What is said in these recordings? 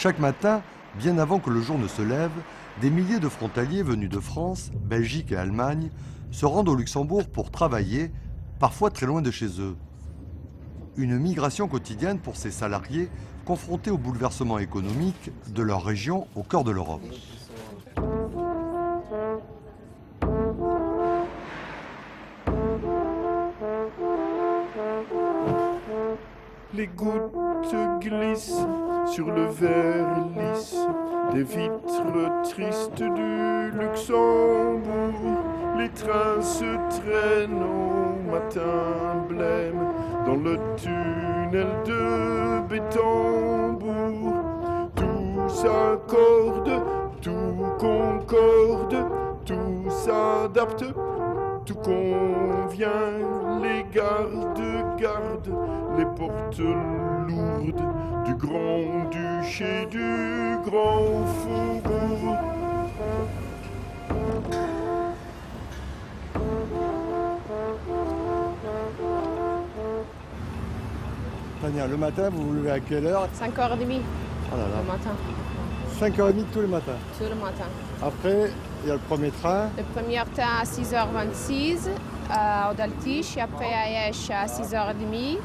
Chaque matin, bien avant que le jour ne se lève, des milliers de frontaliers venus de France, Belgique et Allemagne se rendent au Luxembourg pour travailler, parfois très loin de chez eux. Une migration quotidienne pour ces salariés confrontés au bouleversement économique de leur région au cœur de l'Europe. Les gouttes glissent sur le verre lisse des vitres tristes du Luxembourg. Les trains se traînent au matin blême dans le tunnel de Bétambourg. Tout s'accorde, tout concorde, tout s'adapte, tout convient. Les gardes, les portes lourdes du grand-duché du Grand Faubourg. Tania, le matin, vous vous levez à quelle heure? 5h30 Oh là là. le matin. 5h30 tous les matins. Tout le matin. Après, il y a le premier train. Le premier train à 6h26 au Daltiche, et après à Esch à 6h30.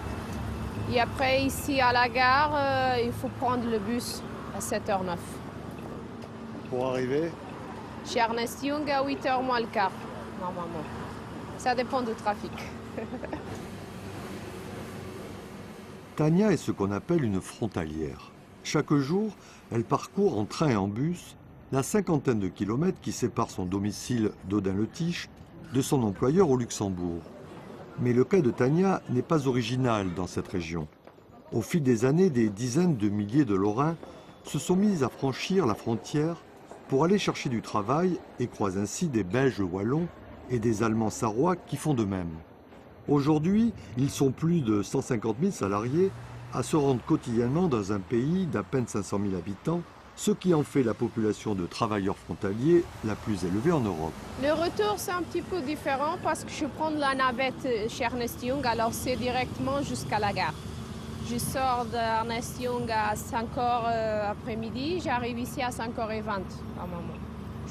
Et après, ici à la gare, il faut prendre le bus à 7h09. Pour arriver. Chez Ernest Young à 8h moins le quart, normalement. Ça dépend du trafic. Tania est ce qu'on appelle une frontalière. Chaque jour, elle parcourt en train et en bus la cinquantaine de kilomètres qui séparent son domicile d'Audun-le-Tiche de son employeur au Luxembourg. Mais le cas de Tania n'est pas original dans cette région. Au fil des années, des dizaines de milliers de Lorrains se sont mis à franchir la frontière pour aller chercher du travail et croisent ainsi des Belges wallons et des Allemands sarrois qui font de même. Aujourd'hui, ils sont plus de 150 000 salariés à se rendre quotidiennement dans un pays d'à peine 500 000 habitants, ce qui en fait la population de travailleurs frontaliers la plus élevée en Europe. Le retour, c'est un petit peu différent parce que je prends la navette chez Ernest Young, alors c'est directement jusqu'à la gare. Je sors d'Ernest Young à 5h après-midi, j'arrive ici à 5h20 par moment.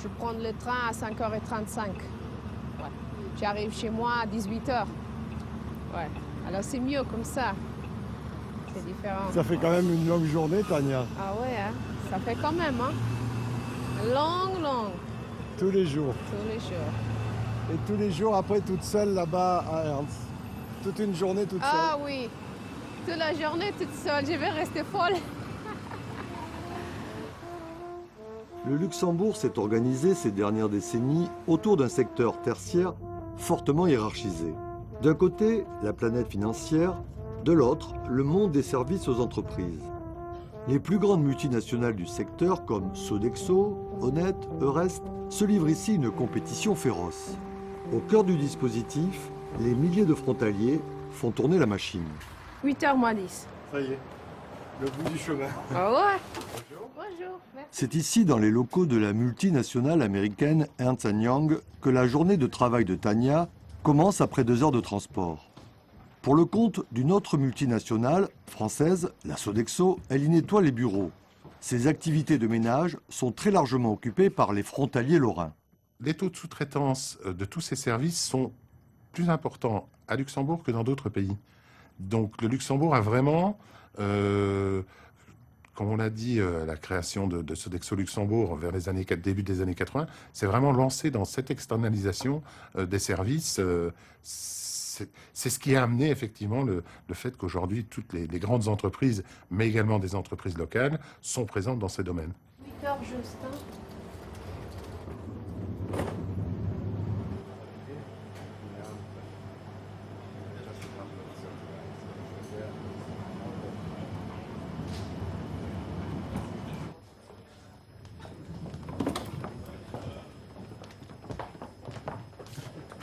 Je prends le train à 5h35. Ouais. J'arrive chez moi à 18h. Ouais. Alors c'est mieux comme ça. C'est différent. Ça fait quand même une longue journée, Tania. Ah ouais, hein? Ça fait quand même, hein? Long. Tous les jours. Tous les jours. Et tous les jours après, toute seule là-bas à Ernst. Toute une journée toute seule. Ah oui, toute la journée toute seule, je vais rester folle. Le Luxembourg s'est organisé ces dernières décennies autour d'un secteur tertiaire fortement hiérarchisé. D'un côté, la planète financière, de l'autre, le monde des services aux entreprises. Les plus grandes multinationales du secteur comme Sodexo, Honnête, Eurest se livrent ici une compétition féroce. Au cœur du dispositif, les milliers de frontaliers font tourner la machine. 8h moins 10. Ça y est, le bout du chemin. Ah ouais? Bonjour. Merci. C'est ici, dans les locaux de la multinationale américaine Ernst & Young, que la journée de travail de Tania commence après 2 heures de transport. Pour le compte d'une autre multinationale française, la Sodexo, elle y nettoie les bureaux. Ces activités de ménage sont très largement occupées par les frontaliers lorrains. Les taux de sous-traitance de tous ces services sont plus importants à Luxembourg que dans d'autres pays. Donc le Luxembourg a vraiment, comme on l'a dit, la création de Sodexo Luxembourg vers début des années 80, c'est vraiment lancé dans cette externalisation des services. C'est ce qui a amené effectivement le fait qu'aujourd'hui toutes les grandes entreprises, mais également des entreprises locales, sont présentes dans ces domaines. 8h juste, hein?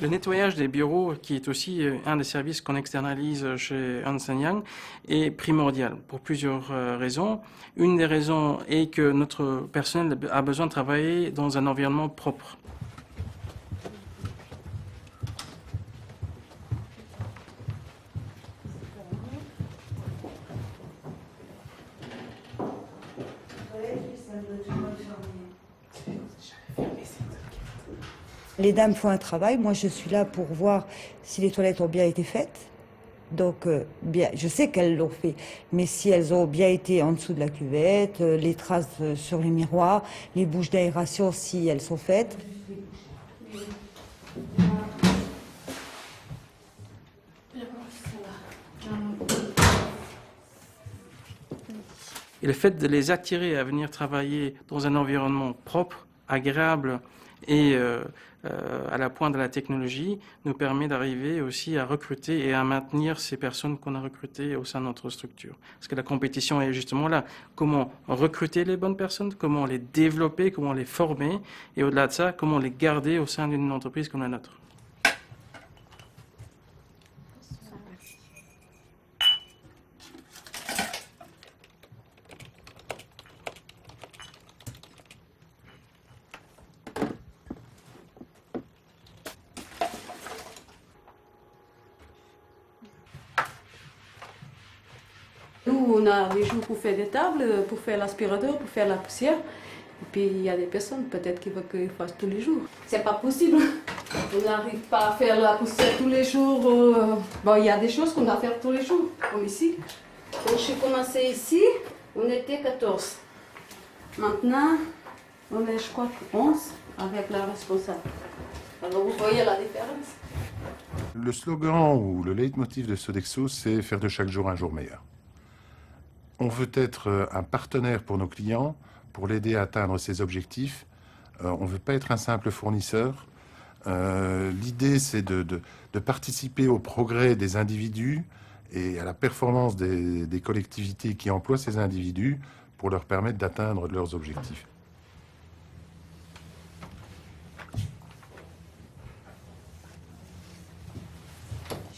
Le nettoyage des bureaux, qui est aussi un des services qu'on externalise chez Ernst & Young, est primordial pour plusieurs raisons. Une des raisons est que notre personnel a besoin de travailler dans un environnement propre. Les dames font un travail, moi je suis là pour voir si les toilettes ont bien été faites. Donc, bien, je sais qu'elles l'ont fait, mais si elles ont bien été en dessous de la cuvette, les traces sur les miroirs, les bouches d'aération si elles sont faites. Et le fait de les attirer à venir travailler dans un environnement propre, agréable et à la pointe de la technologie nous permet d'arriver aussi à recruter et à maintenir ces personnes qu'on a recrutées au sein de notre structure. Parce que la compétition est justement là. Comment recruter les bonnes personnes, comment les développer, comment les former et au-delà de ça, comment les garder au sein d'une entreprise comme la nôtre. Nous, on a les jours pour faire des tables, pour faire l'aspirateur, pour faire la poussière. Et puis, il y a des personnes peut-être qui veulent qu'ils fassent tous les jours. C'est pas possible. On n'arrive pas à faire la poussière tous les jours. Bon, il y a des choses qu'on doit faire tous les jours, comme ici. Quand j'ai commencé ici, on était 14. Maintenant, on est, je crois, 11 avec la responsable. Alors, vous voyez la différence. Le slogan ou le leitmotiv de Sodexo, c'est faire de chaque jour un jour meilleur. On veut être un partenaire pour nos clients, pour l'aider à atteindre ses objectifs. On ne veut pas être un simple fournisseur. L'idée, c'est de participer au progrès des individus et à la performance des collectivités qui emploient ces individus pour leur permettre d'atteindre leurs objectifs.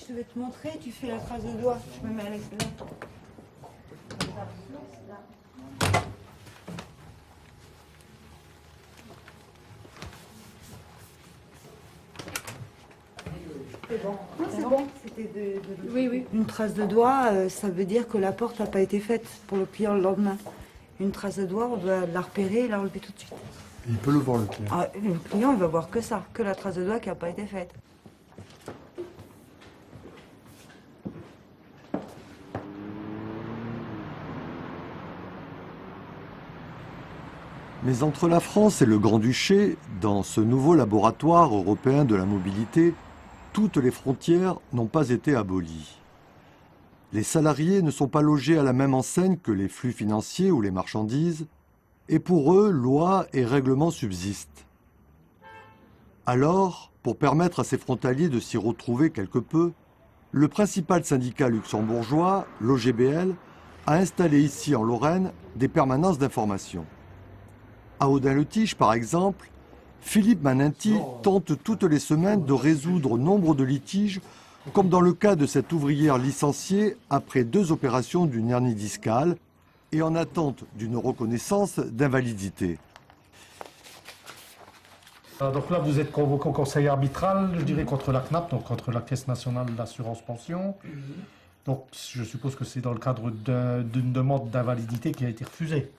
Je vais te montrer, tu fais la trace de doigt. Je me mets à l'extérieur. C'est bon. C'est bon. C'était Oui. Une trace de doigt, ça veut dire que la porte n'a pas été faite pour le client le lendemain. Une trace de doigt, on doit la repérer et la relever tout de suite. Il peut le voir, le client. Ah, le client, il va voir que ça, que la trace de doigt qui n'a pas été faite. Mais entre la France et le Grand-Duché, dans ce nouveau laboratoire européen de la mobilité, toutes les frontières n'ont pas été abolies. Les salariés ne sont pas logés à la même enseigne que les flux financiers ou les marchandises, et pour eux, lois et règlements subsistent. Alors, pour permettre à ces frontaliers de s'y retrouver quelque peu, le principal syndicat luxembourgeois, l'OGBL, a installé ici en Lorraine des permanences d'information. À Audun-le-Tiche, par exemple, Philippe Maninti tente toutes les semaines de résoudre nombre de litiges, comme dans le cas de cette ouvrière licenciée après 2 opérations d'une hernie discale et en attente d'une reconnaissance d'invalidité. Donc là, vous êtes convoqué au conseil arbitral, je dirais, contre la CNAP, donc contre la Caisse nationale d'assurance pension. Donc je suppose que c'est dans le cadre d'une demande d'invalidité qui a été refusée.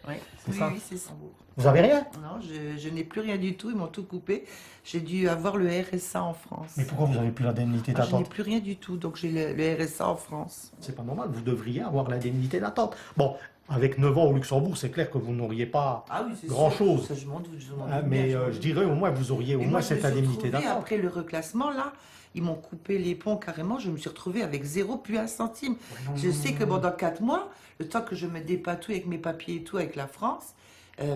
Oui, C'est ça. oui, c'est ça. Vous avez rien? Non, je n'ai plus rien du tout, ils m'ont tout coupé. J'ai dû avoir le RSA en France. Mais pourquoi vous n'avez plus l'indemnité Je n'ai d'attente? plus rien du tout, donc j'ai le RSA en France. C'est pas normal, vous devriez avoir l'indemnité d'attente. Bon, avec 9 ans au Luxembourg, c'est clair que vous n'auriez pas grand-chose. Ça, je m'en doute, Mais je dirais au moins, vous auriez au moins cette indemnité d'attente. Après le reclassement, là, ils m'ont coupé les ponts carrément. Je me suis retrouvée avec 0, plus 1 centime. Je sais que pendant 4 mois, le temps que je me dépatouille avec mes papiers et tout avec la France,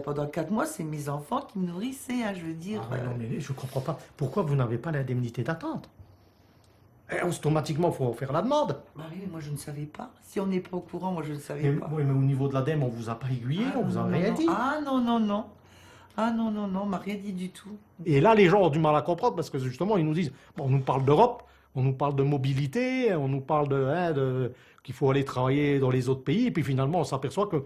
pendant 4 mois, c'est mes enfants qui me nourrissaient, hein, je veux dire. Ah, non, mais je ne comprends pas. Pourquoi vous n'avez pas l'indemnité d'attente? Automatiquement, il faut faire la demande. Bah oui, moi je ne savais pas. Si on n'est pas au courant, moi je ne savais pas. Oui, mais au niveau de l'ADEME, on ne vous a pas aiguillé, on vous a rien dit. Ah non, non, non. Ah non, non, non, on m'a rien dit du tout. Et là, les gens ont du mal à comprendre parce que justement, ils nous disent, bon, on nous parle d'Europe, on nous parle de mobilité, on nous parle qu'il faut aller travailler dans les autres pays, et puis finalement, on s'aperçoit que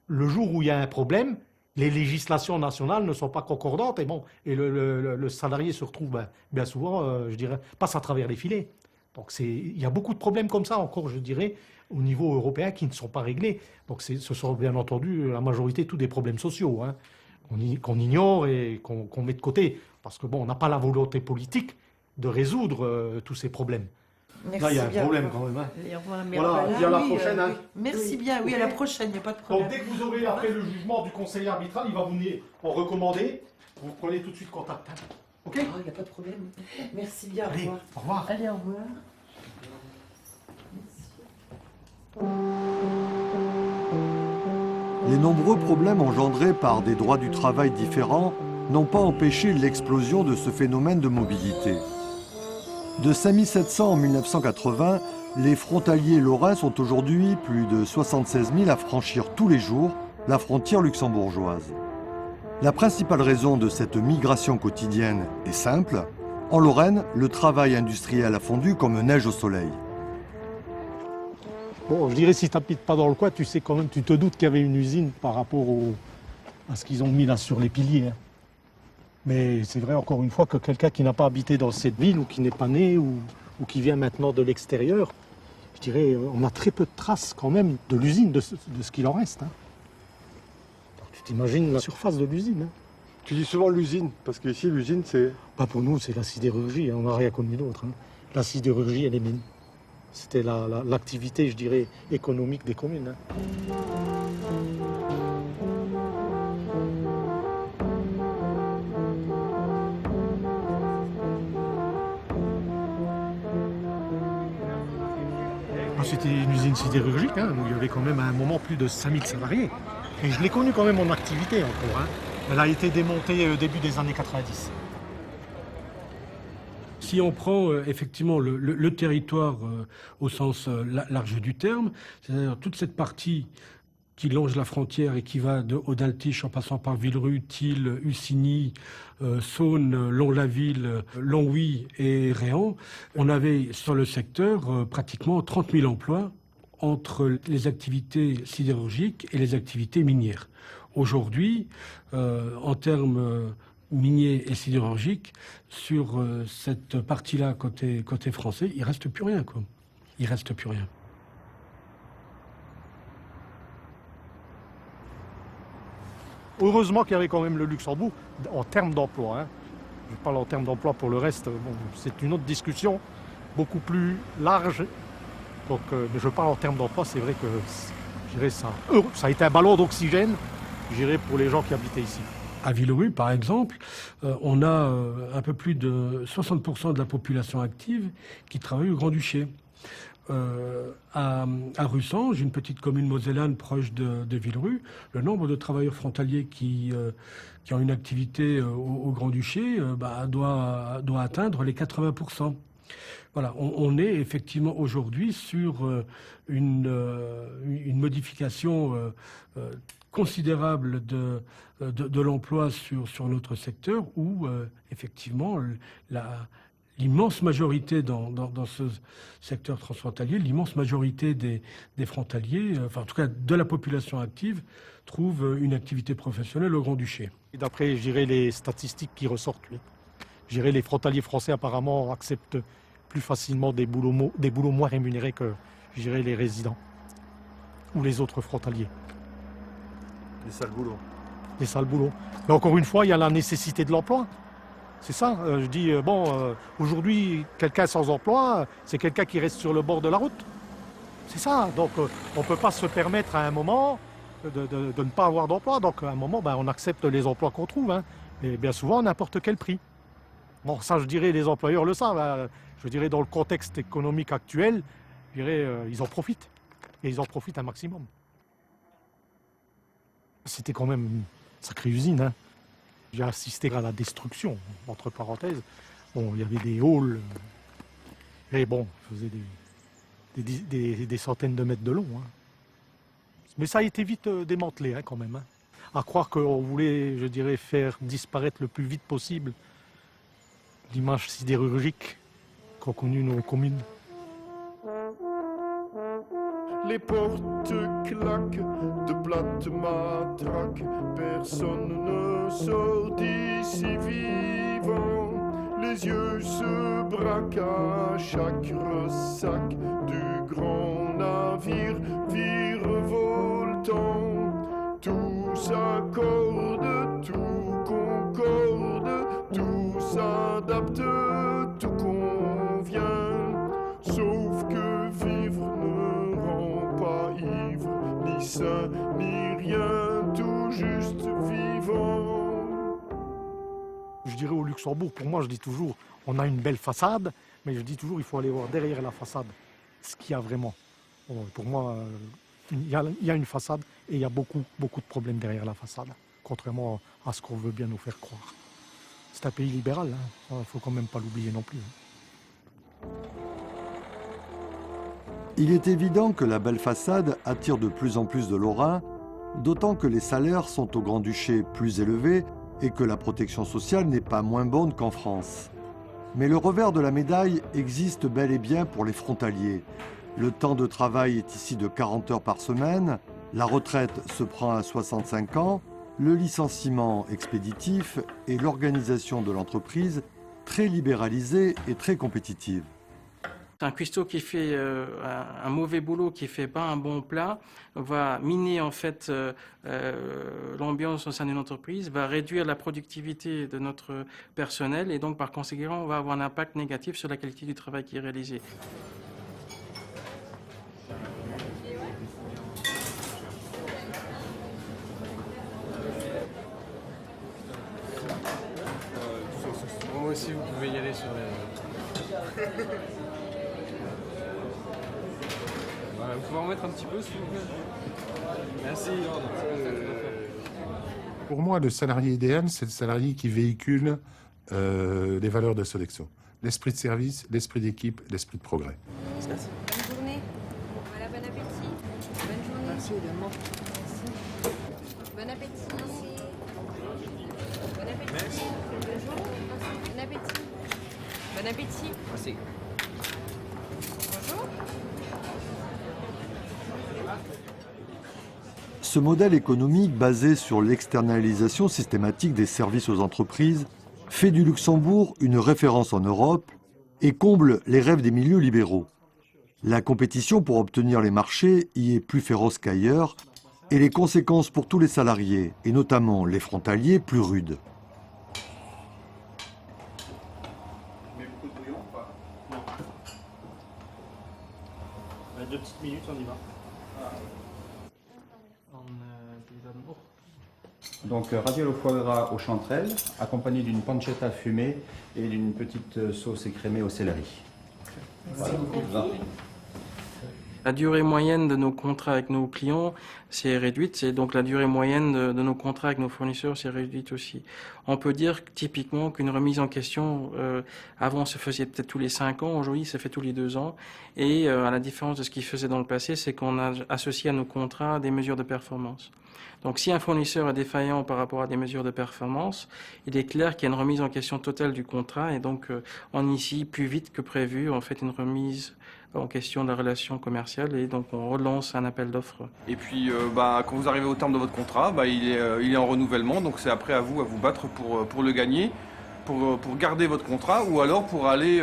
le jour où il y a un problème, les législations nationales ne sont pas concordantes, et le salarié se retrouve bien souvent, je dirais, passe à travers les filets. Donc il y a beaucoup de problèmes comme ça encore, je dirais, au niveau européen qui ne sont pas réglés. Donc ce sont bien entendu la majorité tous des problèmes sociaux, hein. qu'on ignore et qu'on met de côté. Parce que bon, on n'a pas la volonté politique de résoudre tous ces problèmes. Merci Là, il y a un bien. problème quand même. Hein. Et au revoir, Voilà, et puis à la prochaine. Hein. Merci bien, oui, à la prochaine, il n'y a pas de Donc problème. dès que vous aurez après le jugement du conseiller arbitral, il va vous venir en recommander. Vous prenez tout de suite contact. Hein. Ok? Oh, il n'y a pas de problème. Merci bien, au Allez, revoir. au revoir. Allez, au revoir. Les nombreux problèmes engendrés par des droits du travail différents n'ont pas empêché l'explosion de ce phénomène de mobilité. De 5700 en 1980, les frontaliers lorrains sont aujourd'hui plus de 76 000 à franchir tous les jours la frontière luxembourgeoise. La principale raison de cette migration quotidienne est simple. En Lorraine, le travail industriel a fondu comme neige au soleil. Bon, je dirais si tu n'habites pas dans le coin, tu sais quand même, tu te doutes qu'il y avait une usine par rapport à ce qu'ils ont mis là sur les piliers. Hein. Mais c'est vrai encore une fois que quelqu'un qui n'a pas habité dans cette ville ou qui n'est pas né ou qui vient maintenant de l'extérieur, je dirais on a très peu de traces quand même de l'usine, de ce qu'il en reste. Hein. Alors, tu t'imagines la surface de l'usine. Hein. Tu dis souvent l'usine, parce qu'ici l'usine c'est... Pas pour nous, c'est la sidérurgie, hein, on n'a rien connu d'autre. Hein. La sidérurgie et les mines. C'était l'activité, je dirais, économique des communes. Hein. C'était une usine sidérurgique, hein, où il y avait quand même à un moment plus de 5000 salariés. Et je l'ai connue quand même en activité encore. Hein. Elle a été démontée au début des années 90. Si on prend effectivement le territoire au sens large du terme, c'est-à-dire toute cette partie qui longe la frontière et qui va de Haut-d'Altiche en passant par Villerue, Tille, Ussigny, Saône, Lons-la-Ville, Longwy et Réan, on avait sur le secteur pratiquement 30 000 emplois entre les activités sidérurgiques et les activités minières. Aujourd'hui, en termes miniers et sidérurgiques, sur cette partie-là côté français, il ne reste plus rien, quoi. Il ne reste plus rien. Heureusement qu'il y avait quand même le Luxembourg en termes d'emploi. Hein. Je parle en termes d'emploi pour le reste, bon, c'est une autre discussion, beaucoup plus large. Donc, mais je parle en termes d'emploi, c'est vrai que je dirais ça a été un ballon d'oxygène, je dirais, pour les gens qui habitaient ici. À Villerue, par exemple, on a un peu plus de 60% de la population active qui travaille au Grand-Duché. À Russange, une petite commune mosellane proche de Villerue, le nombre de travailleurs frontaliers qui ont une activité au Grand-Duché doit atteindre les 80%. Voilà, on est effectivement aujourd'hui sur une modification considérable de l'emploi sur notre secteur où effectivement l'immense majorité dans ce secteur transfrontalier, l'immense majorité des frontaliers, enfin en tout cas de la population active, trouve une activité professionnelle au Grand-Duché. D'après, je dirais, les statistiques qui ressortent, je dirais, les frontaliers français apparemment acceptent plus facilement des boulots moins rémunérés que, je dirais, les résidents ou les autres frontaliers. Les sales boulots. Les sales boulots. Mais encore une fois, il y a la nécessité de l'emploi. C'est ça, je dis, aujourd'hui, quelqu'un sans emploi, c'est quelqu'un qui reste sur le bord de la route. C'est ça, donc on ne peut pas se permettre à un moment de ne pas avoir d'emploi. Donc à un moment, on accepte les emplois qu'on trouve, hein, et bien souvent à n'importe quel prix. Bon, ça, je dirais, les employeurs le savent. Hein. Je dirais, dans le contexte économique actuel, je dirais, ils en profitent. Et ils en profitent un maximum. C'était quand même une sacrée usine, hein. J'ai assisté à la destruction, entre parenthèses. Bon, il y avait des halls, et bon, je faisais des centaines de mètres de long. Hein. Mais ça a été vite démantelé, hein, quand même. Hein. À croire qu'on voulait, je dirais, faire disparaître le plus vite possible l'image sidérurgique qu'ont connue nos communes. Les portes claquent de plates matraques, personne ne sort d'ici vivant. Les yeux se braquent à chaque ressac du grand navire virevoltant. Tous s'accordent tout concorde, tout s'adapte, tout convient. Sauf que vivre ne rend pas ivre, ni sain, ni rien, tout juste vivant. Je dirais au Luxembourg, pour moi, je dis toujours, on a une belle façade, mais je dis toujours, il faut aller voir derrière la façade ce qu'il y a vraiment. Bon, pour moi, il y a une façade et il y a beaucoup de problèmes derrière la façade, contrairement à ce qu'on veut bien nous faire croire. C'est un pays libéral, il ne faut quand même pas l'oublier non plus. Il est évident que la belle façade attire de plus en plus de Lorrains, d'autant que les salaires sont au Grand-Duché plus élevés et que la protection sociale n'est pas moins bonne qu'en France. Mais le revers de la médaille existe bel et bien pour les frontaliers. Le temps de travail est ici de 40 heures par semaine, la retraite se prend à 65 ans, le licenciement expéditif et l'organisation de l'entreprise très libéralisée et très compétitive. Un cuistot qui fait un mauvais boulot, qui fait pas un bon plat, va miner en fait l'ambiance au sein d'une entreprise, va réduire la productivité de notre personnel et donc par conséquent on va avoir un impact négatif sur la qualité du travail qui est réalisé. Moi aussi vous pouvez y aller sur les... Vous pouvez en mettre un petit peu, s'il vous plaît. Merci. Pour moi, le salarié idéal, c'est le salarié qui véhicule les valeurs de Sodexo. L'esprit de service, l'esprit d'équipe, l'esprit de progrès. Bonne journée. Voilà, bon appétit. Bonne journée. Merci également. Merci. Bon appétit. Merci. Bon appétit. Merci. Bonjour. Bon appétit. Bon appétit. Merci. Bonjour. Ce modèle économique basé sur l'externalisation systématique des services aux entreprises fait du Luxembourg une référence en Europe et comble les rêves des milieux libéraux. La compétition pour obtenir les marchés y est plus féroce qu'ailleurs et les conséquences pour tous les salariés, et notamment les frontaliers, plus rudes. Tu mets beaucoup de bouillon ou pas? Non. 2 petites minutes, on y va. Donc ravioles au foie gras aux chanterelles, accompagné d'une pancetta fumée et d'une petite sauce écrémée au céleri. Voilà. La durée moyenne de nos contrats avec nos clients s'est réduite, et donc la durée moyenne de nos contrats avec nos fournisseurs s'est réduite aussi. On peut dire typiquement qu'une remise en question, avant se faisait peut-être tous les 5 ans, aujourd'hui ça fait tous les 2 ans, et à la différence de ce qu'il faisait dans le passé, c'est qu'on a associé à nos contrats des mesures de performance. Donc si un fournisseur est défaillant par rapport à des mesures de performance, il est clair qu'il y a une remise en question totale du contrat, et donc on initie plus vite que prévu en fait une remise en question de la relation commerciale, et donc on relance un appel d'offres. Et puis quand vous arrivez au terme de votre contrat, il est en renouvellement, donc c'est après à vous battre pour le gagner, pour garder votre contrat ou alors pour aller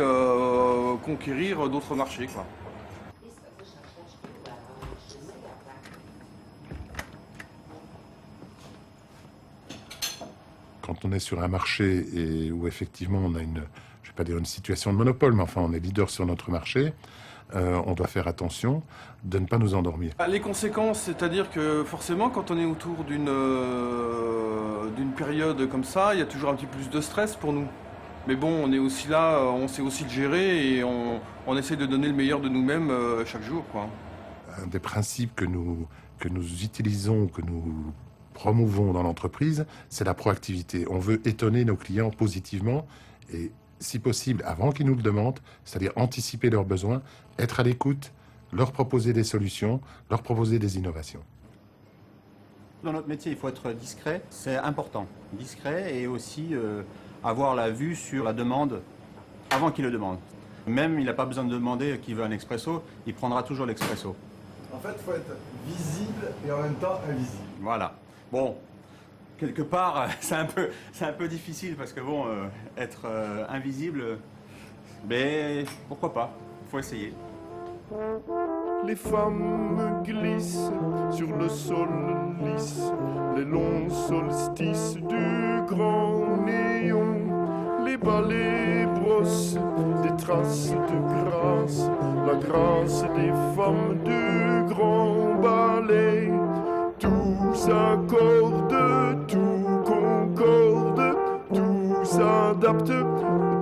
conquérir d'autres marchés, quoi. Quand on est sur un marché et où effectivement on a je ne vais pas dire une situation de monopole, mais enfin on est leader sur notre marché, on doit faire attention de ne pas nous endormir. Les conséquences, c'est-à-dire que forcément quand on est autour d'une période comme ça, il y a toujours un petit peu plus de stress pour nous. Mais bon, on est aussi là, on sait aussi le gérer et on essaie de donner le meilleur de nous-mêmes chaque jour, quoi. Un des principes que nous utilisons, que nous promouvons dans l'entreprise, c'est la proactivité. On veut étonner nos clients positivement et, si possible, avant qu'ils nous le demandent, c'est-à-dire anticiper leurs besoins, être à l'écoute, leur proposer des solutions, leur proposer des innovations. Dans notre métier, il faut être discret, c'est important. Discret et aussi avoir la vue sur la demande avant qu'il le demande. Même, il n'a pas besoin de demander qu'il veut un expresso, il prendra toujours l'expresso. En fait, il faut être visible et en même temps invisible. Voilà. Bon, quelque part, c'est un peu difficile parce que bon, être invisible, mais pourquoi pas, il faut essayer. Les femmes glissent sur le sol lisse, les longs solstices du grand néon. Les balais brossent des traces de grâce, la grâce des femmes du grand ballet. Tout s'accorde, tout concorde, tout s'adapte,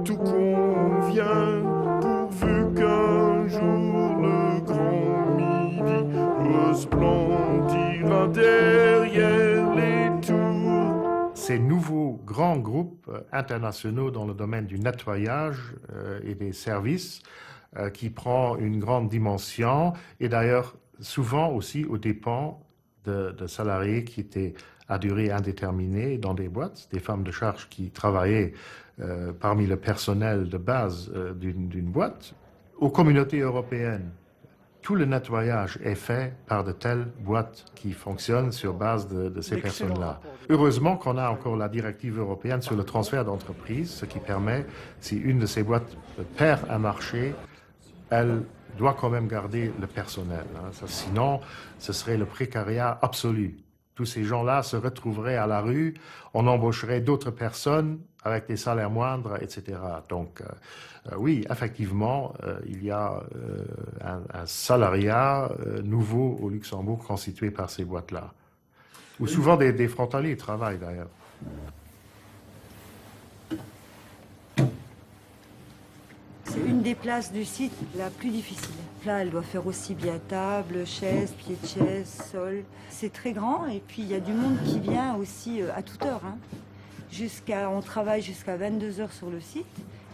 tout convient, pourvu qu'un jour le grand midi resplendira derrière les tours. Ces nouveaux grands groupes internationaux dans le domaine du nettoyage et des services qui prend une grande dimension et d'ailleurs souvent aussi aux dépens de salariés qui étaient à durée indéterminée dans des boîtes, des femmes de charge qui travaillaient parmi le personnel de base d'une boîte. Aux communautés européennes, tout le nettoyage est fait par de telles boîtes qui fonctionnent sur base de ces personnes-là. Heureusement qu'on a encore la directive européenne sur le transfert d'entreprise, ce qui permet, si une de ces boîtes perd un marché, elle doit quand même garder le personnel. Sinon, ce serait le précariat absolu. Tous ces gens-là se retrouveraient à la rue, on embaucherait d'autres personnes avec des salaires moindres, etc. Donc, oui, effectivement, il y a un salariat nouveau au Luxembourg constitué par ces boîtes-là, où souvent des frontaliers travaillent d'ailleurs. C'est une des places du site la plus difficile. Là, elle doit faire aussi bien table, chaise, pied de chaise, sol. C'est très grand et puis il y a du monde qui vient aussi à toute heure. On travaille jusqu'à 22h sur le site.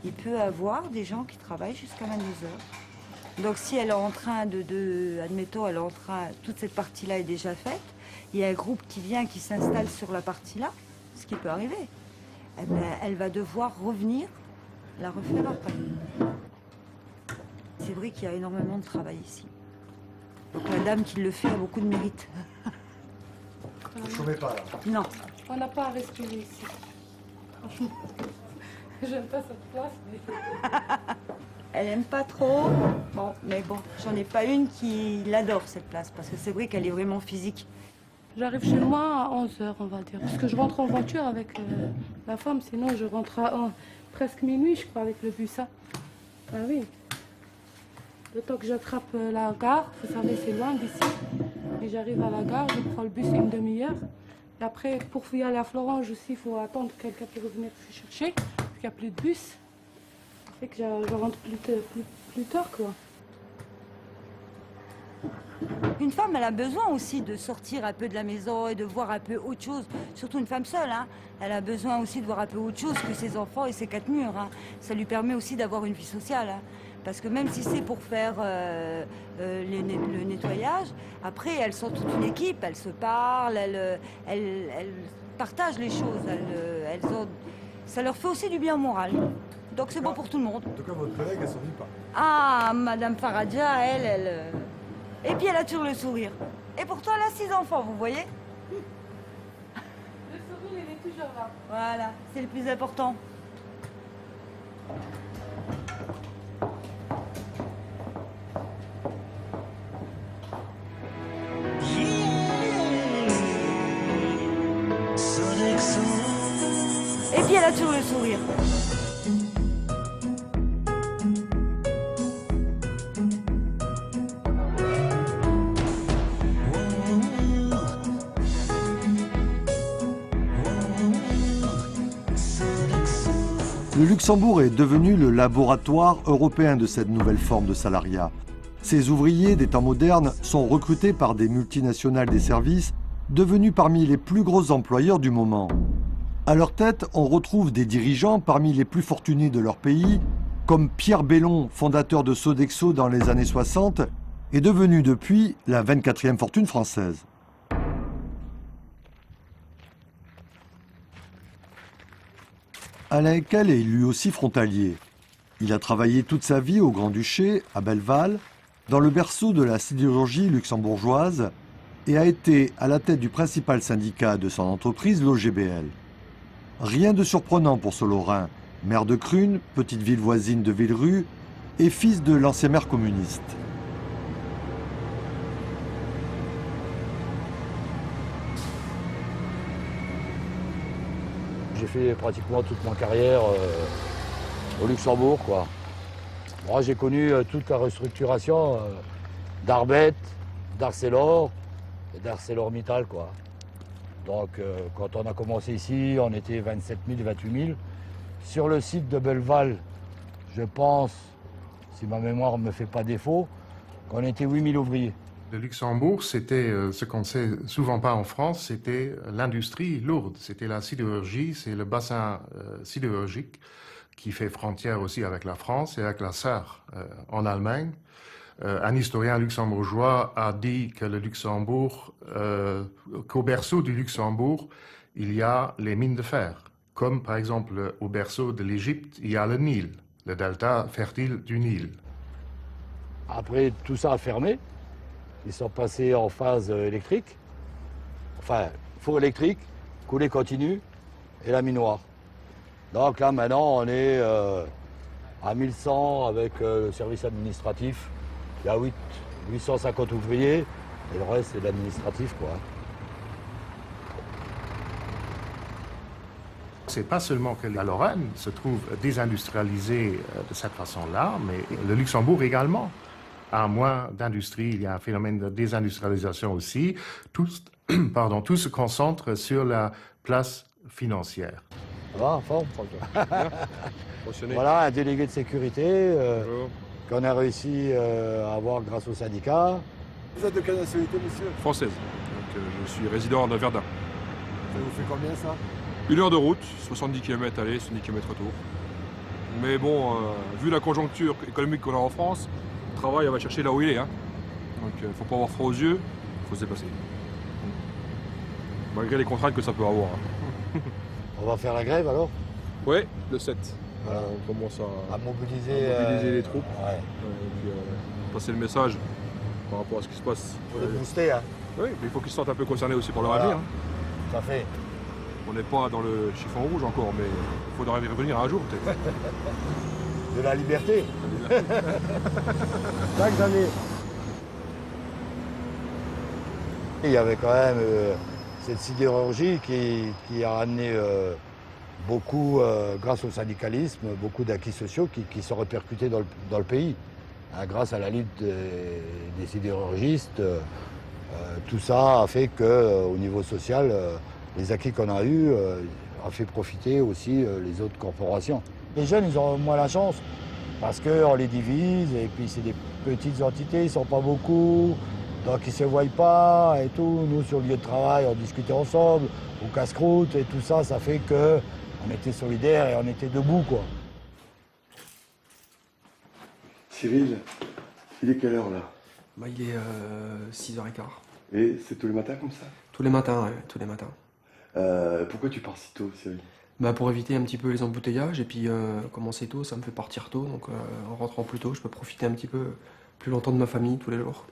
Il peut y avoir des gens qui travaillent jusqu'à 22h. Donc si elle est en train admettons, elle est en train, toute cette partie-là est déjà faite, il y a un groupe qui vient, qui s'installe sur la partie-là, ce qui peut arriver. Eh bien, elle va devoir revenir la refaire après. C'est vrai qu'il y a énormément de travail ici. Donc la dame qui le fait a beaucoup de mérite. Vous ne chômez pas là? Non. On n'a pas à respirer ici. Franchement, j'aime pas cette place. Mais... Elle aime pas trop. Bon, mais bon, j'en ai pas une qui l'adore cette place parce que c'est vrai qu'elle est vraiment physique. J'arrive chez moi à 11h, on va dire. Parce que je rentre en voiture avec la femme, sinon je rentre à presque minuit, je crois, avec le bus. Ah oui. Le temps que j'attrape la gare, vous savez, c'est loin d'ici. Et j'arrive à la gare, je prends le bus une demi-heure. Et après, pour y aller à Florange aussi, il faut attendre quelqu'un pour venir me chercher, parce qu'il n'y a plus de bus. Ça fait que je rentre plus tard, quoi. Une femme, elle a besoin aussi de sortir un peu de la maison et de voir un peu autre chose. Surtout une femme seule, elle a besoin aussi de voir un peu autre chose que ses enfants et ses 4 murs. Ça lui permet aussi d'avoir une vie sociale. Parce que même si c'est pour faire le nettoyage, après elles sont toute une équipe, elles se parlent, elles partagent les choses. Ça leur fait aussi du bien au moral. Donc c'est bon pour tout le monde. En tout cas, votre collègue, elle s'ennuie pas. Ah, Madame Faradja, elle... Et puis elle a toujours le sourire. Et pourtant elle a 6 enfants, vous voyez? Le sourire, il est toujours là. Voilà, c'est le plus important. Et puis elle a toujours le sourire. Le Luxembourg est devenu le laboratoire européen de cette nouvelle forme de salariat. Ces ouvriers des temps modernes sont recrutés par des multinationales des services, devenus parmi les plus gros employeurs du moment. À leur tête, on retrouve des dirigeants parmi les plus fortunés de leur pays, comme Pierre Bellon, fondateur de Sodexo dans les années 60, est devenu depuis la 24e fortune française. Alain Eckel est lui aussi frontalier. Il a travaillé toute sa vie au Grand-Duché, à Belleval, dans le berceau de la sidérurgie luxembourgeoise, et a été à la tête du principal syndicat de son entreprise, l'OGBL. Rien de surprenant pour ce Lorrain, maire de Crune, petite ville voisine de Villerue, et fils de l'ancien maire communiste. fait pratiquement toute ma carrière au Luxembourg, quoi. Moi, j'ai connu toute la restructuration d'Arbet, d'Arcelor et d'ArcelorMittal, quoi. Donc, quand on a commencé ici, on était 27 000, 28 000. Sur le site de Belleval, je pense, si ma mémoire ne me fait pas défaut, qu'on était 8 000 ouvriers. Le Luxembourg, c'était ce qu'on ne sait souvent pas en France, c'était l'industrie lourde. C'était la sidérurgie, c'est le bassin sidérurgique qui fait frontière aussi avec la France et avec la Sarre en Allemagne. Un historien luxembourgeois a dit que le Luxembourg, qu'au berceau du Luxembourg, il y a les mines de fer. Comme par exemple au berceau de l'Égypte, il y a le Nil, le delta fertile du Nil. Après, tout ça a fermé. Ils sont passés en phase électrique. Enfin, four électrique, coulée continue et la minoire. Donc là, maintenant, on est à 1100 avec le service administratif. Il y a 850 ouvriers et le reste, c'est l'administratif, quoi. C'est pas seulement que la Lorraine se trouve désindustrialisée de cette façon-là, mais le Luxembourg également a moins d'industrie. Il y a un phénomène de désindustrialisation aussi. Tout se concentre sur la place financière. Ça va, en forme, François. Voilà, un délégué de sécurité qu'on a réussi à avoir grâce au syndicat. Vous êtes de quelle nationalité, monsieur? Française. Donc, je suis résident de Verdun. Ça vous fait combien, ça? 1 heure de route, 70 km aller, 70 km retour. Mais bon, vu la conjoncture économique qu'on a en France, le travail, on va chercher là où il est. Hein. Donc il ne faut pas avoir froid aux yeux, il faut se déplacer. Malgré les contraintes que ça peut avoir. Hein. On va faire la grève alors? Oui, le 7. Voilà. On commence à mobiliser, les troupes. Ouais. Et puis passer le message par rapport à ce qui se passe. Pour les booster, hein. Oui, mais il faut qu'ils se sentent un peu concernés aussi pour leur Voilà. avenir. Hein. Tout à fait. On n'est pas dans le chiffon rouge encore, mais il faudra y revenir un jour peut-être. De la liberté. Chaque année. Il y avait quand même cette sidérurgie qui a amené beaucoup, grâce au syndicalisme, beaucoup d'acquis sociaux qui sont répercutés dans le pays. Hein, grâce à la lutte des sidérurgistes, tout ça a fait qu'au niveau social, les acquis qu'on a eus a fait profiter aussi les autres corporations. Les jeunes, ils ont moins la chance parce qu'on les divise et puis c'est des petites entités, ils ne sont pas beaucoup, donc ils ne se voient pas et tout. Nous, sur le lieu de travail, on discutait ensemble, au casse-croûte et tout ça, ça fait qu'on était solidaires et on était debout, quoi. Cyril, il est quelle heure là? Bah, il est 6h15. Et c'est tous les matins comme ça? Tous les matins, ouais, tous les matins. Pourquoi tu pars si tôt, Cyril? Bah, pour éviter un petit peu les embouteillages et puis commencer tôt, ça me fait partir tôt. Donc en rentrant plus tôt, je peux profiter un petit peu plus longtemps de ma famille tous les jours.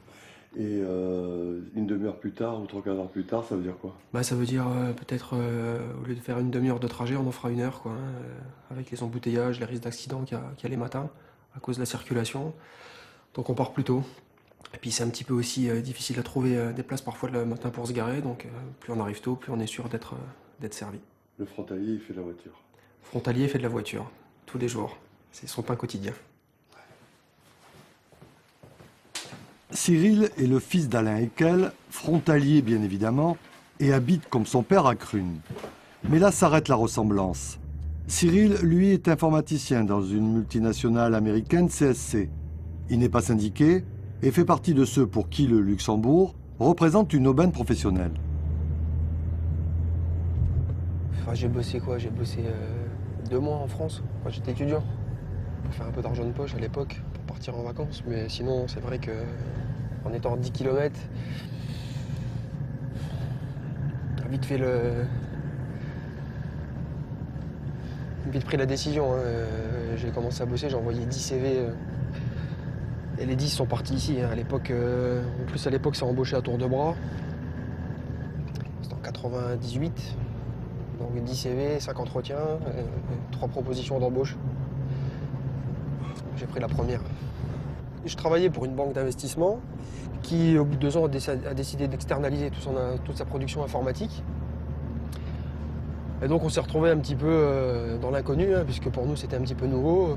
Et une demi-heure plus tard ou 3/4 d'heure plus tard, ça veut dire quoi? Bah, ça veut dire peut-être au lieu de faire une demi-heure de trajet, on en fera 1 heure, quoi, hein, avec les embouteillages, les risques d'accident qu'il y a les matins à cause de la circulation. Donc on part plus tôt. Et puis c'est un petit peu aussi difficile à trouver des places parfois le matin pour se garer, donc plus on arrive tôt, plus on est sûr d'être servi. Le frontalier, il fait de la voiture. Le frontalier fait de la voiture, tous les jours. C'est son pain quotidien. Cyril est le fils d'Alain Eckel, frontalier bien évidemment, et habite comme son père à Crune. Mais là s'arrête la ressemblance. Cyril, lui, est informaticien dans une multinationale américaine CSC. Il n'est pas syndiqué et fait partie de ceux pour qui le Luxembourg représente une aubaine professionnelle. Enfin, j'ai bossé quoi? J'ai bossé 2 mois en France quand j'étais étudiant pour faire un peu d'argent de poche à l'époque pour partir en vacances. Mais sinon, c'est vrai que en étant à 10 km, j'ai vite pris la décision. Hein. J'ai commencé à bosser, j'ai envoyé 10 CV et les 10 sont partis ici. Hein. À l'époque, en plus à l'époque, ça embauchait à tour de bras. C'était en 98. Donc 10 CV, 5 entretiens, 3 propositions d'embauche. J'ai pris la première. Je travaillais pour une banque d'investissement qui, au bout de 2 ans, a décidé d'externaliser toute sa production informatique. Et donc on s'est retrouvé un petit peu dans l'inconnu, hein, puisque pour nous c'était un petit peu nouveau.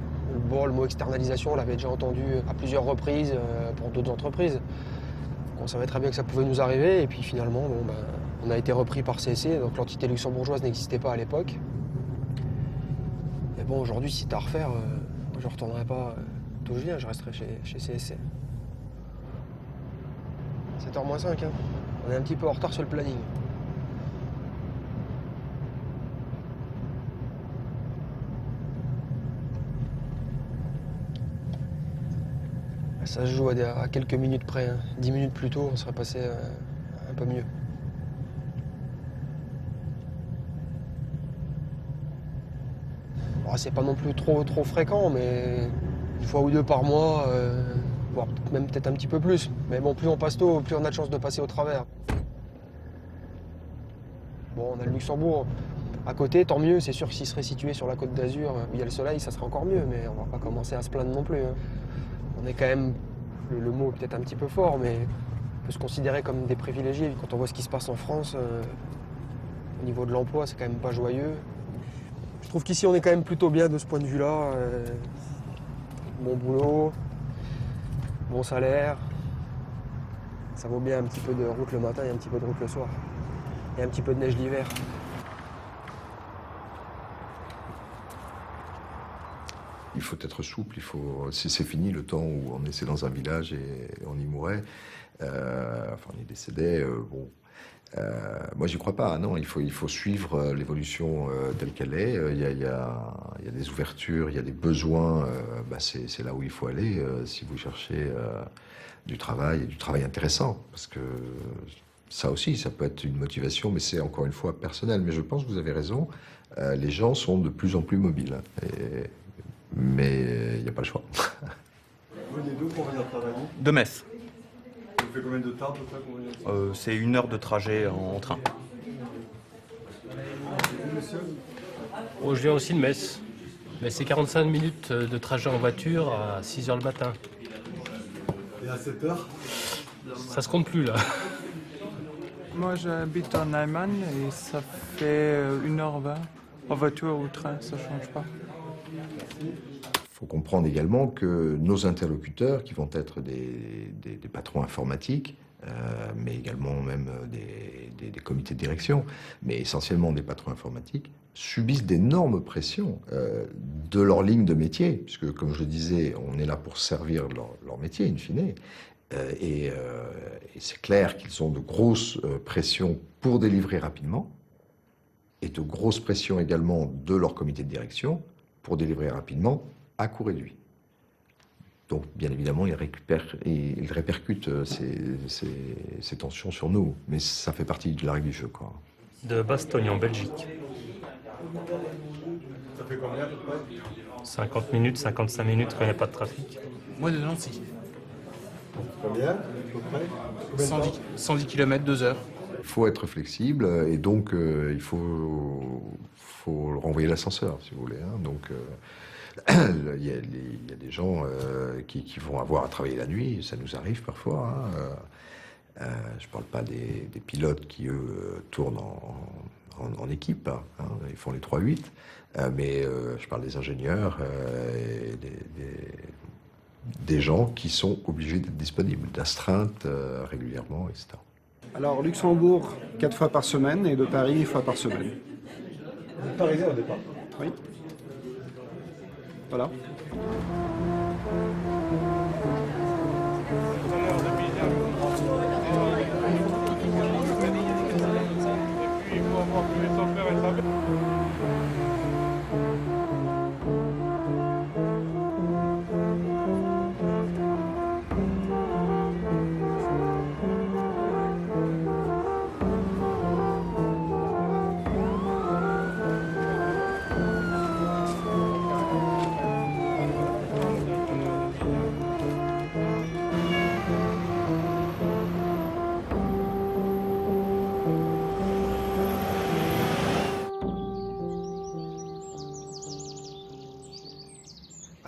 Bon, le mot externalisation, on l'avait déjà entendu à plusieurs reprises pour d'autres entreprises. Donc on savait très bien que ça pouvait nous arriver, et puis finalement, bon, ben, on a été repris par CSC, donc l'entité luxembourgeoise n'existait pas à l'époque. Et bon, aujourd'hui, si c'était à refaire, je ne retournerai pas d'où je viens, je resterai chez CSC. 7h moins 5, hein. On est un petit peu en retard sur le planning. Ça se joue à quelques minutes près, hein. 10 minutes plus tôt, on serait passé un peu mieux. Bon, c'est pas non plus trop fréquent, mais une fois ou deux par mois, voire même peut-être un petit peu plus. Mais bon, plus on passe tôt, plus on a de chances de passer au travers. Bon, on a le Luxembourg à côté, tant mieux. C'est sûr que s'il serait situé sur la Côte d'Azur, où il y a le soleil, ça serait encore mieux, mais on va pas commencer à se plaindre non plus, hein. On est quand même, le mot est peut-être un petit peu fort, mais on peut se considérer comme des privilégiés. Quand on voit ce qui se passe en France, au niveau de l'emploi, c'est quand même pas joyeux. Je trouve qu'ici, on est quand même plutôt bien de ce point de vue-là. Bon boulot, bon salaire. Ça vaut bien un petit peu de route le matin et un petit peu de route le soir. Et un petit peu de neige l'hiver. Il faut être souple, c'est fini le temps où on était dans un village et on y mourait, enfin on y décédait, bon. Moi j'y crois pas, non, il faut suivre l'évolution telle qu'elle est, il y a des ouvertures, il y a des besoins, c'est là où il faut aller si vous cherchez du travail, et du travail intéressant, parce que ça aussi, ça peut être une motivation, mais c'est encore une fois personnel, mais je pense que vous avez raison, les gens sont de plus en plus mobiles, mais il n'y a pas le choix. Vous venez d'où pour venir travailler? De Metz. Vous faites combien de temps pour ça pour venir? C'est 1 heure de trajet en train. Vous, monsieur? Oh, je viens aussi de Metz. Mais c'est 45 minutes de trajet en voiture à 6 h le matin. Et à 7 h? Ça se compte plus là. Moi j'habite en Allemagne et ça fait 1h20 en voiture ou train, ça change pas. Il faut comprendre également que nos interlocuteurs, qui vont être des patrons informatiques, mais également même des comités de direction, mais essentiellement des patrons informatiques, subissent d'énormes pressions de leur ligne de métier, puisque, comme je le disais, on est là pour servir leur métier, in fine, et c'est clair qu'ils ont de grosses pressions pour délivrer rapidement, et de grosses pressions également de leur comité de direction pour délivrer rapidement à coût réduit. Donc, bien évidemment, ils répercutent ces tensions sur nous, mais ça fait partie de la règle du jeu, quoi. De Bastogne, en Belgique. Ça fait combien à peu près? 50 minutes, 55 minutes quand il n'y a pas de trafic. Moi de Nancy. Combien à peu près? 110 km, 2 heures. Il faut être flexible et donc il faut renvoyer l'ascenseur, si vous voulez, hein. Donc, il y a des gens qui vont avoir à travailler la nuit, ça nous arrive parfois, hein. Je ne parle pas des pilotes qui, eux, tournent en équipe, hein. Ils font les 3-8, mais je parle des ingénieurs et des gens qui sont obligés d'être disponibles, d'astreinte régulièrement, etc. Alors, Luxembourg, 4 fois par semaine, et de Paris, 1 fois par semaine. Vous êtes parisien au départ? Oui. Voilà.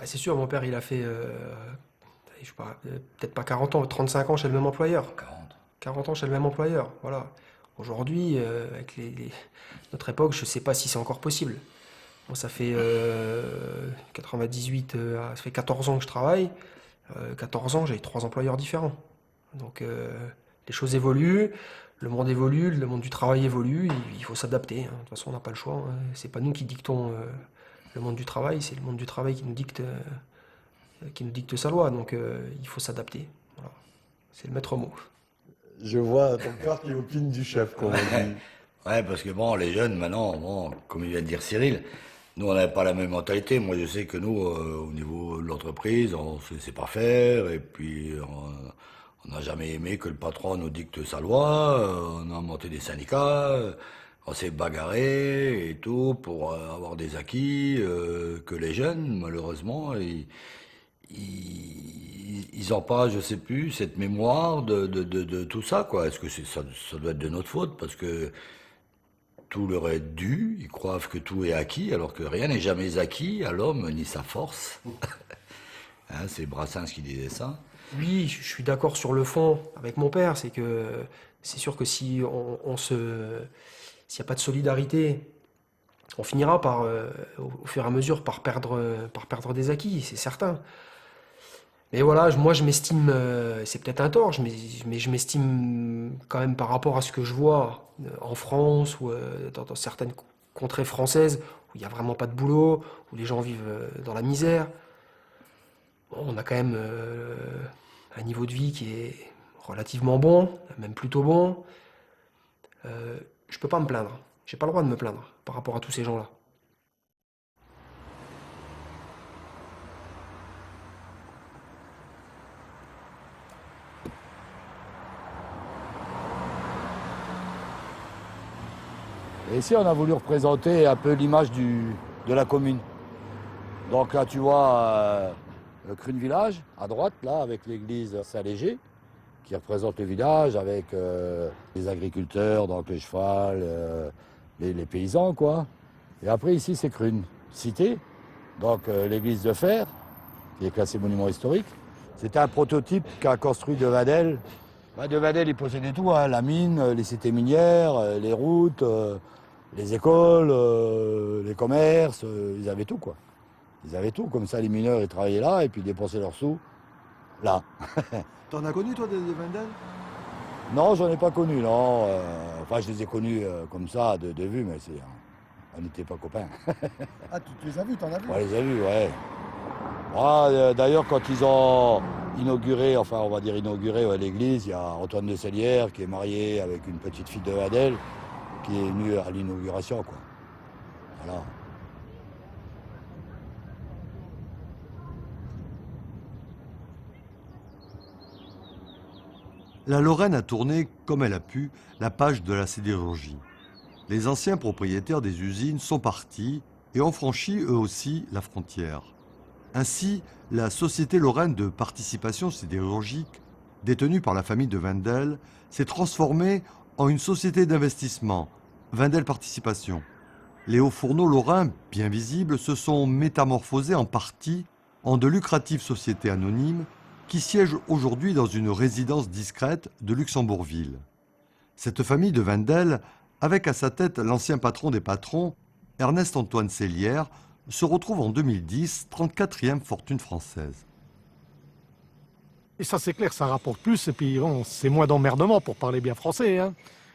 C'est sûr, mon père, il a fait, je sais pas, peut-être pas 40 ans, 35 ans chez le même employeur. 40 ans chez le même employeur, voilà. Aujourd'hui, avec notre époque, je ne sais pas si c'est encore possible. Moi, ça fait 98, ça fait 14 ans que je travaille. 14 ans, j'ai 3 employeurs différents. Donc les choses évoluent, le monde évolue, le monde du travail évolue, il faut s'adapter. Hein. De toute façon, on n'a pas le choix. Hein. C'est pas nous qui dictons le monde du travail, c'est le monde du travail qui nous dicte sa loi. Donc il faut s'adapter. Voilà. C'est le maître mot. Je vois ton père qui opine du chef, comme on dit. Ouais, parce que bon, les jeunes, maintenant, bon, comme il vient de dire Cyril, nous, on n'avait pas la même mentalité. Moi, je sais que nous, au niveau de l'entreprise, on ne sait pas faire, et puis on n'a jamais aimé que le patron nous dicte sa loi, on a monté des syndicats, on s'est bagarré et tout pour avoir des acquis que les jeunes, malheureusement, ils n'ont pas, je sais plus, cette mémoire de tout ça, quoi. Est-ce que ça doit être de notre faute, parce que tout leur est dû, ils croient que tout est acquis, alors que rien n'est jamais acquis à l'homme, ni sa force. Hein, c'est Brassens qui disait ça. Oui, je suis d'accord sur le fond avec mon père, c'est sûr que si s'il n'y a pas de solidarité, on finira par, au fur et à mesure, par perdre des acquis, c'est certain. Mais voilà, moi je m'estime, c'est peut-être un tort, mais je m'estime quand même par rapport à ce que je vois en France ou dans certaines contrées françaises où il n'y a vraiment pas de boulot, où les gens vivent dans la misère. Bon, on a quand même un niveau de vie qui est relativement bon, même plutôt bon. Je peux pas me plaindre, j'ai pas le droit de me plaindre par rapport à tous ces gens-là. Et ici, on a voulu représenter un peu l'image de la commune. Donc là, tu vois le Crune Village, à droite, là, avec l'église Saint-Léger, qui représente le village, avec les agriculteurs, donc le cheval, les paysans, quoi. Et après, ici, c'est Crune, cité, donc l'église de Fer, qui est classée monument historique. C'était un prototype qu'a construit De Vadel. De Vadel, il possédait tout, hein, la mine, les cités minières, les routes, les écoles, les commerces, ils avaient tout, quoi. Ils avaient tout, comme ça les mineurs ils travaillaient là et puis ils dépensaient leurs sous là. T'en as connu toi des Wendel? Non, j'en ai pas connu, non. Enfin, je les ai connus comme ça, de vue, mais on n'était pas copains. Ah, tu les as vus, t'en as vu? On les a vus, ouais. D'ailleurs, quand ils ont inauguré, enfin on va dire inauguré l'église, il y a Antoine de Sellière qui est marié avec une petite fille de Vadel qui est venue à l'inauguration, quoi. Voilà. La Lorraine a tourné, comme elle a pu, la page de la sidérurgie. Les anciens propriétaires des usines sont partis et ont franchi eux aussi la frontière. Ainsi, la Société Lorraine de Participation Sidérurgique, détenue par la famille de Wendel, s'est transformée en une société d'investissement, Wendel Participation. Les hauts fourneaux lorrains, bien visibles, se sont métamorphosés en partie en de lucratives sociétés anonymes qui siègent aujourd'hui dans une résidence discrète de Luxembourgville. Cette famille de Wendel, avec à sa tête l'ancien patron des patrons, Ernest-Antoine Sellière, se retrouve en 2010 34e fortune française. Et ça c'est clair, ça rapporte plus et puis bon, c'est moins d'emmerdement pour parler bien français. Hein.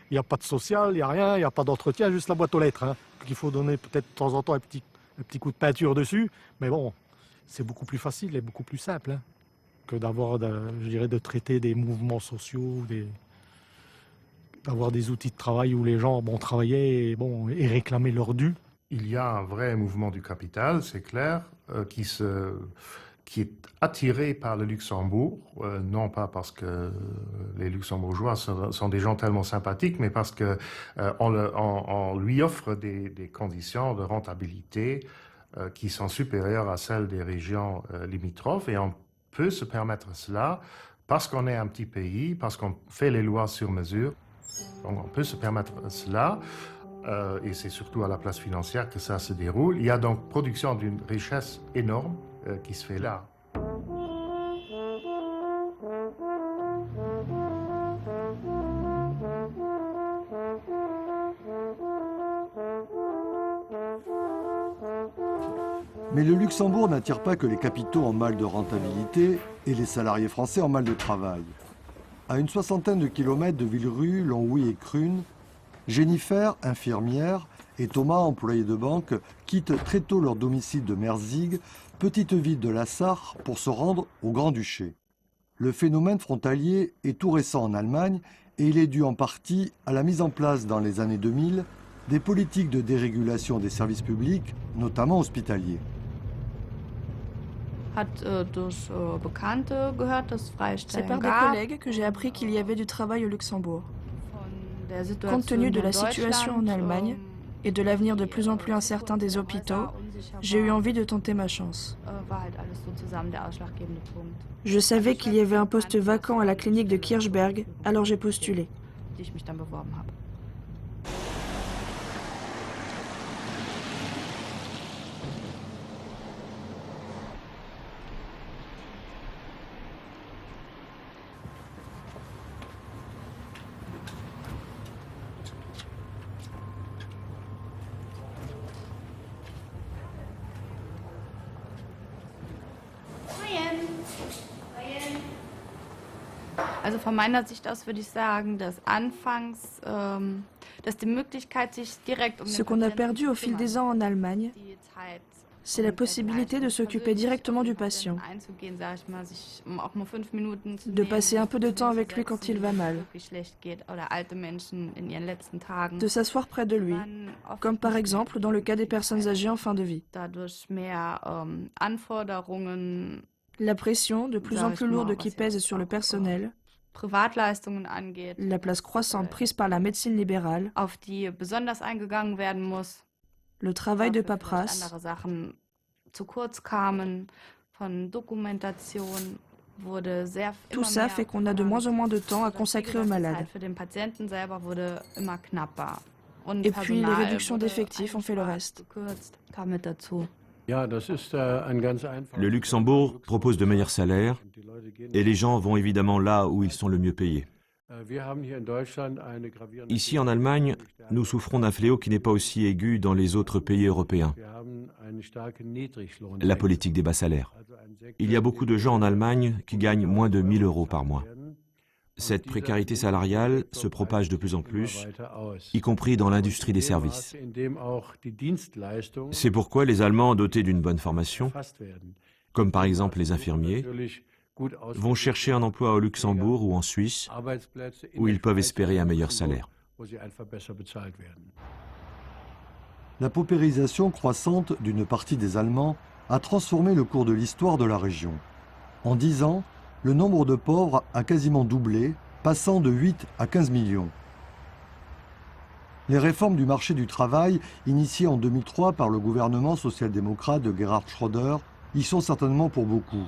Il n'y a pas de social, il n'y a rien, il n'y a pas d'entretien, juste la boîte aux lettres. Hein. Il faut donner peut-être de temps en temps un petit coup de peinture dessus, mais bon, c'est beaucoup plus facile et beaucoup plus simple hein, que d'avoir, je dirais, de traiter des mouvements sociaux, d'avoir des outils de travail où les gens travaillaient et réclamaient leur dû. Il y a un vrai mouvement du capital, c'est clair, qui est attiré par le Luxembourg, non pas parce que les Luxembourgeois sont des gens tellement sympathiques, mais parce qu'on lui offre des conditions de rentabilité qui sont supérieures à celles des régions limitrophes, et on peut se permettre cela parce qu'on est un petit pays, parce qu'on fait les lois sur mesure. Donc on peut se permettre cela. Et c'est surtout à la place financière que ça se déroule. Il y a donc production d'une richesse énorme qui se fait là. le Luxembourg n'attire pas que les capitaux en mal de rentabilité et les salariés français en mal de travail. À une soixantaine de kilomètres de Villerue, Longwy et Krun, Jennifer, infirmière, et Thomas, employé de banque, quittent très tôt leur domicile de Merzig, petite ville de la Sarre, pour se rendre au Grand-Duché. Le phénomène frontalier est tout récent en Allemagne et il est dû en partie à la mise en place dans les années 2000 des politiques de dérégulation des services publics, notamment hospitaliers. C'est par des collègues que j'ai appris qu'il y avait du travail au Luxembourg. Compte tenu de la situation en Allemagne et de l'avenir de plus en plus incertain des hôpitaux, j'ai eu envie de tenter ma chance. Je savais qu'il y avait un poste vacant à la clinique de Kirchberg, alors j'ai postulé. Also von meiner Sicht aus würde ich sagen, dass anfangs, dass die Möglichkeit, sich direkt Ce qu'on a perdu au fil des ans en Allemagne, c'est la possibilité de s'occuper directement du patient, de passer un peu de temps avec lui quand il va mal, de s'asseoir près de lui, comme par exemple dans le cas des personnes âgées en fin de vie. La pression de plus en plus lourde qui pèse sur le personnel, la place croissante prise par la médecine libérale, le travail de paperasse, tout ça fait qu'on a de moins en moins de temps à consacrer aux malades. Et puis les réductions d'effectifs ont fait le reste. Le Luxembourg propose de meilleurs salaires et les gens vont évidemment là où ils sont le mieux payés. Ici en Allemagne, nous souffrons d'un fléau qui n'est pas aussi aigu dans les autres pays européens. La politique des bas salaires. Il y a beaucoup de gens en Allemagne qui gagnent moins de 1 000 € par mois. Cette précarité salariale se propage de plus en plus, y compris dans l'industrie des services. C'est pourquoi les Allemands dotés d'une bonne formation, comme par exemple les infirmiers, vont chercher un emploi au Luxembourg ou en Suisse, où ils peuvent espérer un meilleur salaire. La paupérisation croissante d'une partie des Allemands a transformé le cours de l'histoire de la région. En 10 ans, le nombre de pauvres a quasiment doublé, passant de 8 à 15 millions. Les réformes du marché du travail, initiées en 2003 par le gouvernement social-démocrate de Gerhard Schröder, y sont certainement pour beaucoup.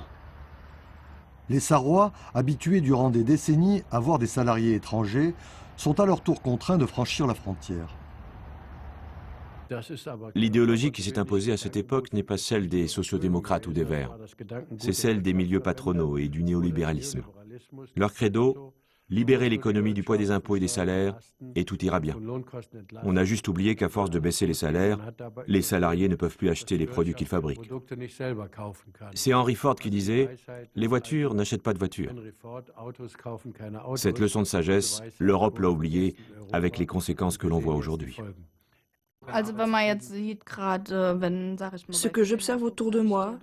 Les Sarrois, habitués durant des décennies à voir des salariés étrangers, sont à leur tour contraints de franchir la frontière. L'idéologie qui s'est imposée à cette époque n'est pas celle des sociodémocrates ou des Verts. C'est celle des milieux patronaux et du néolibéralisme. Leur credo, libérer l'économie du poids des impôts et des salaires, et tout ira bien. On a juste oublié qu'à force de baisser les salaires, les salariés ne peuvent plus acheter les produits qu'ils fabriquent. C'est Henry Ford qui disait « Les voitures n'achètent pas de voitures ». Cette leçon de sagesse, l'Europe l'a oubliée avec les conséquences que l'on voit aujourd'hui. Ce que j'observe autour de moi,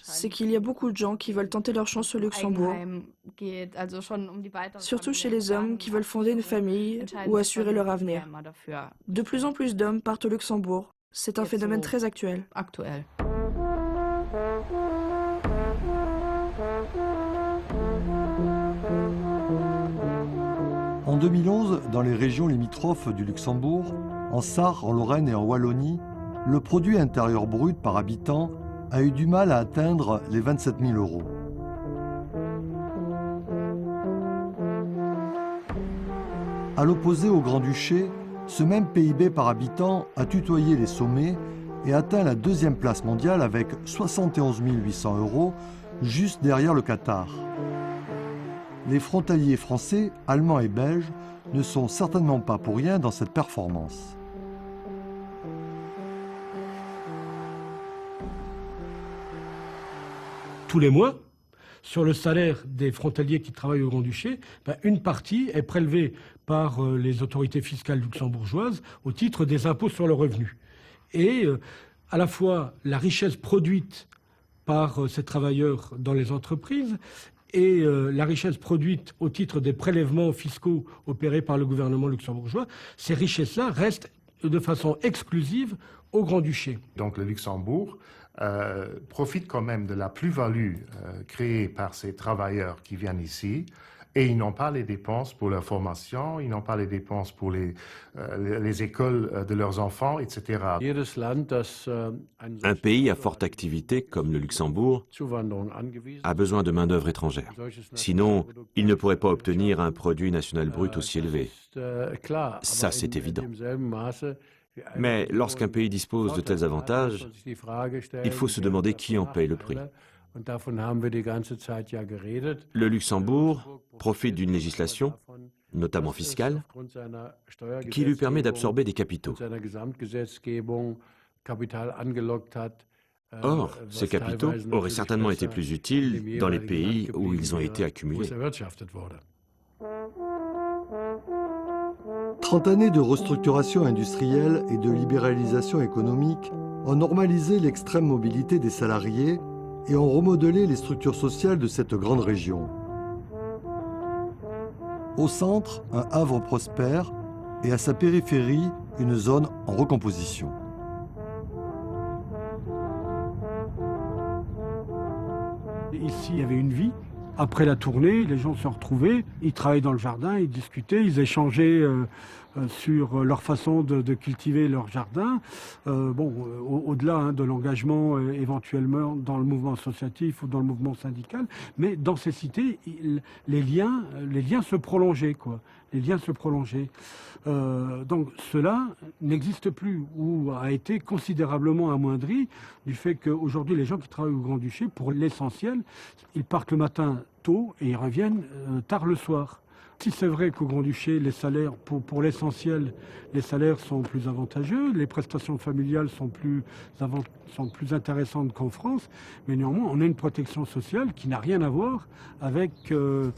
c'est qu'il y a beaucoup de gens qui veulent tenter leur chance au Luxembourg, surtout chez les hommes qui veulent fonder une famille ou assurer leur avenir. De plus en plus d'hommes partent au Luxembourg. C'est un phénomène très actuel. En 2011, dans les régions limitrophes du Luxembourg, en Sarre, en Lorraine et en Wallonie, le produit intérieur brut par habitant a eu du mal à atteindre les 27 000 €. À l'opposé au Grand-Duché, ce même PIB par habitant a tutoyé les sommets et atteint la 2e place mondiale avec 71 800 €, juste derrière le Qatar. Les frontaliers français, allemands et belges ne sont certainement pas pour rien dans cette performance. tous les mois, sur le salaire des frontaliers qui travaillent au Grand-Duché, une partie est prélevée par les autorités fiscales luxembourgeoises au titre des impôts sur le revenu. Et à la fois la richesse produite par ces travailleurs dans les entreprises et la richesse produite au titre des prélèvements fiscaux opérés par le gouvernement luxembourgeois, ces richesses-là restent de façon exclusive au Grand-Duché. Donc le Luxembourg profite quand même de la plus-value créée par ces travailleurs qui viennent ici, et ils n'ont pas les dépenses pour leur formation, ils n'ont pas les dépenses pour les écoles de leurs enfants, etc. Un pays à forte activité, comme le Luxembourg, a besoin de main-d'œuvre étrangère. Sinon, il ne pourrait pas obtenir un produit national brut aussi élevé. Ça, c'est évident. Mais lorsqu'un pays dispose de tels avantages, il faut se demander qui en paye le prix. Le Luxembourg profite d'une législation, notamment fiscale, qui lui permet d'absorber des capitaux. Or, ces capitaux auraient certainement été plus utiles dans les pays où ils ont été accumulés. 30 années de restructuration industrielle et de libéralisation économique ont normalisé l'extrême mobilité des salariés et ont remodelé les structures sociales de cette grande région. Au centre, un havre prospère et à sa périphérie, une zone en recomposition. Ici, il y avait une vie. Après la tournée, les gens se retrouvaient, ils travaillaient dans le jardin, ils discutaient, ils échangeaient sur leur façon de cultiver leur jardin. Au-delà de l'engagement éventuellement dans le mouvement associatif ou dans le mouvement syndical, mais dans ces cités, les liens se prolongeaient, quoi. Les liens se prolongeaient. Donc cela n'existe plus ou a été considérablement amoindri du fait qu'aujourd'hui les gens qui travaillent au Grand-Duché, pour l'essentiel, ils partent le matin tôt et ils reviennent tard le soir. Si c'est vrai qu'au Grand-Duché, les salaires, pour l'essentiel, les salaires sont plus avantageux, les prestations familiales sont plus intéressantes qu'en France, mais néanmoins, on a une protection sociale qui n'a rien à voir avec ce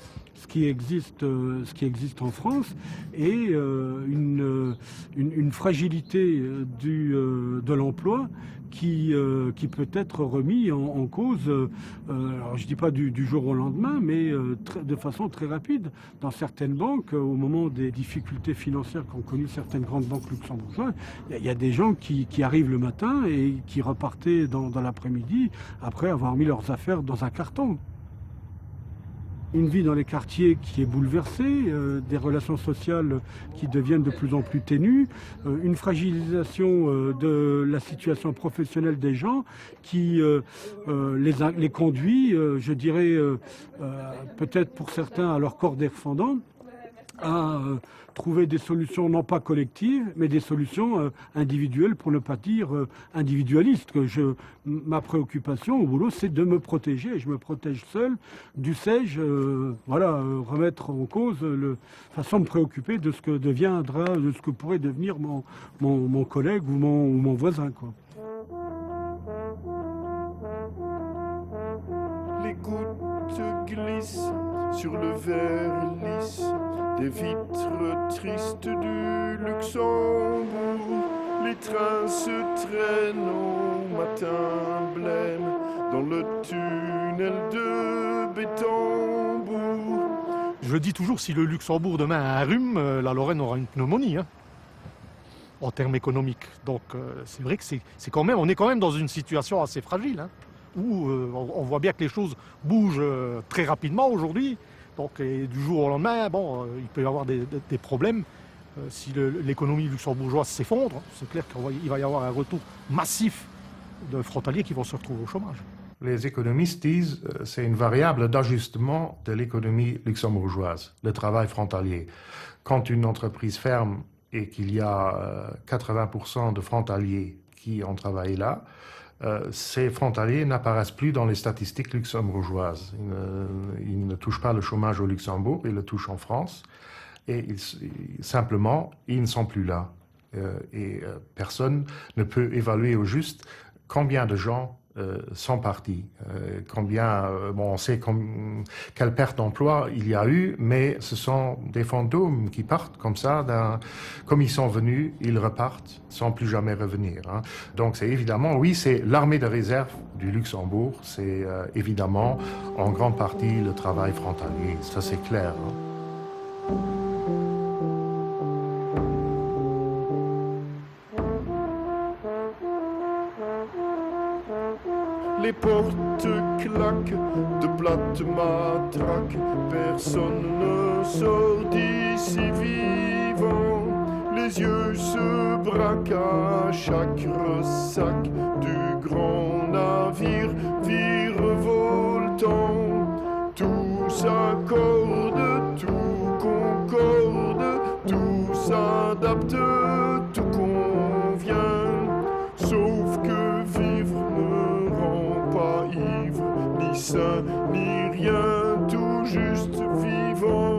qui existe en France et une fragilité de l'emploi qui peut être remis en cause, alors je ne dis pas du jour au lendemain, mais de façon très rapide. Dans certaines banques, au moment des difficultés financières qu'ont connues certaines grandes banques luxembourgeoises, il y a des gens qui arrivent le matin et qui repartaient dans l'après-midi après avoir mis leurs affaires dans un carton. Une vie dans les quartiers qui est bouleversée, des relations sociales qui deviennent de plus en plus ténues, une fragilisation de la situation professionnelle des gens qui les conduit, je dirais, peut-être pour certains à leur corps défendant, à trouver des solutions non pas collectives, mais des solutions individuelles, pour ne pas dire individualistes. Ma préoccupation au boulot, c'est de me protéger. Je me protège seul. Dussé-je remettre en cause sans me préoccuper de ce que deviendra, de ce que pourrait devenir mon collègue ou mon voisin, quoi. Les gouttes glissent sur le verre lisse des vitres tristes du Luxembourg. Les trains se traînent au matin blême dans le tunnel de Bétambourg. Je dis toujours, si le Luxembourg demain a un rhume, la Lorraine aura une pneumonie, en termes économiques. Donc c'est vrai que on est quand même dans une situation assez fragile, où on voit bien que les choses bougent très rapidement aujourd'hui. Donc du jour au lendemain, il peut y avoir des problèmes. Si l'économie luxembourgeoise s'effondre, c'est clair qu'il va y avoir un retour massif de frontaliers qui vont se retrouver au chômage. Les économistes disent que c'est une variable d'ajustement de l'économie luxembourgeoise, le travail frontalier. Quand une entreprise ferme et qu'il y a 80% de frontaliers qui ont travaillé là, ces frontaliers n'apparaissent plus dans les statistiques luxembourgeoises. Ils ne touchent pas le chômage au Luxembourg, ils le touchent en France. Et simplement, ils ne sont plus là. Personne ne peut évaluer au juste combien de gens sont partis. On sait quelle perte d'emploi il y a eu, mais ce sont des fantômes qui partent comme ça, comme ils sont venus, ils repartent sans plus jamais revenir. Hein. Donc c'est évidemment, oui, c'est l'armée de réserve du Luxembourg, c'est évidemment en grande partie le travail frontalier, ça c'est clair. Hein. Les portes claquent, de plates matraques, personne ne sort d'ici vivant. Les yeux se braquent à chaque ressac du grand navire virevoltant. Tout s'accorde, tout concorde, tout s'adapte, tout convient, sauf que vivre ne rend pas ivre, ni sain, ni rien, tout juste vivant.